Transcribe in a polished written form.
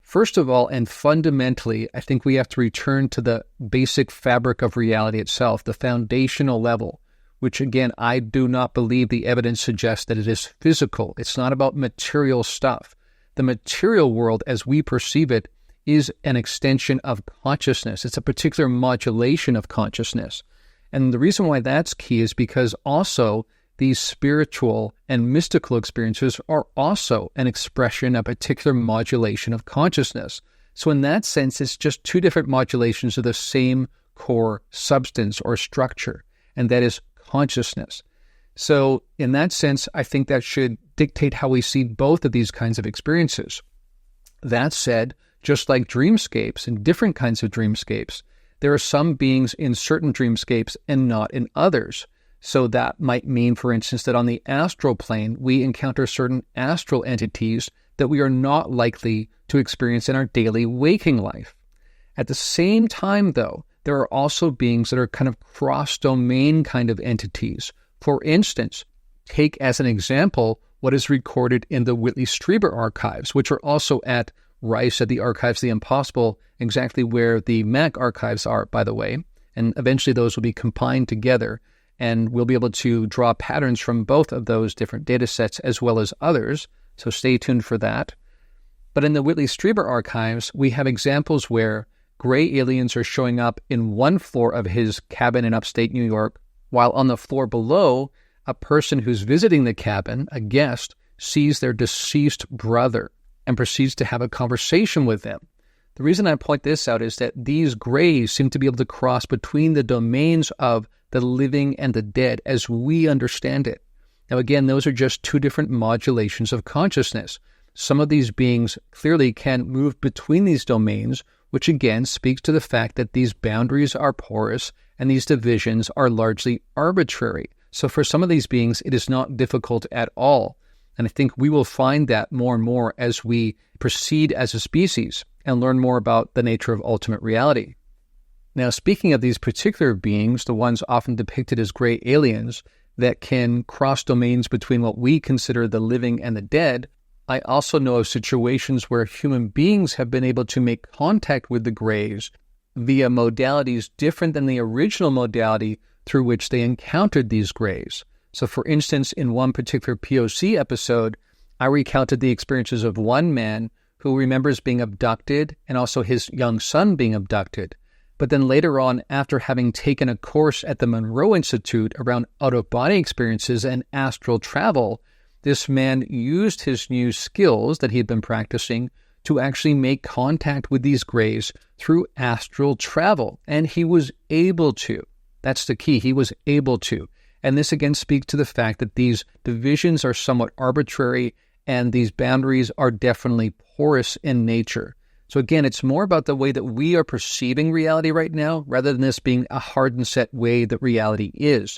First of all, and fundamentally, I think we have to return to the basic fabric of reality itself, the foundational level, which again, I do not believe the evidence suggests that it is physical. It's not about material stuff. The material world, as we perceive it, is an extension of consciousness. It's a particular modulation of consciousness. And the reason why that's key is because also these spiritual and mystical experiences are also an expression of a particular modulation of consciousness. So in that sense, it's just two different modulations of the same core substance or structure, and that is consciousness. So in that sense, I think that should dictate how we see both of these kinds of experiences. That said, just like dreamscapes and different kinds of dreamscapes, there are some beings in certain dreamscapes and not in others. So that might mean, for instance, that on the astral plane, we encounter certain astral entities that we are not likely to experience in our daily waking life. At the same time, though, there are also beings that are kind of cross-domain kind of entities. For instance, take as an example what is recorded in the Whitley Strieber archives, which are also at Rice at the Archives of the Impossible, exactly where the Mac archives are, by the way. And eventually those will be combined together, and we'll be able to draw patterns from both of those different data sets as well as others. So stay tuned for that. But in the Whitley Strieber archives, we have examples where gray aliens are showing up in one floor of his cabin in upstate New York, while on the floor below, a person who's visiting the cabin, a guest, sees their deceased brother and proceeds to have a conversation with them. The reason I point this out is that these grays seem to be able to cross between the domains of the living and the dead as we understand it. Now again, those are just two different modulations of consciousness. Some of these beings clearly can move between these domains, which again speaks to the fact that these boundaries are porous and these divisions are largely arbitrary. So for some of these beings, it is not difficult at all. And I think we will find that more and more as we proceed as a species and learn more about the nature of ultimate reality. Now, speaking of these particular beings, the ones often depicted as gray aliens that can cross domains between what we consider the living and the dead, I also know of situations where human beings have been able to make contact with the grays via modalities different than the original modality through which they encountered these grays. So for instance, in one particular POC episode, I recounted the experiences of one man who remembers being abducted and also his young son being abducted. But then later on, after having taken a course at the Monroe Institute around out-of-body experiences and astral travel, this man used his new skills that he had been practicing to actually make contact with these grays through astral travel. And he was able to. That's the key. He was able to. And this again speaks to the fact that these divisions are somewhat arbitrary and these boundaries are definitely porous in nature. So again, it's more about the way that we are perceiving reality right now rather than this being a hard and set way that reality is.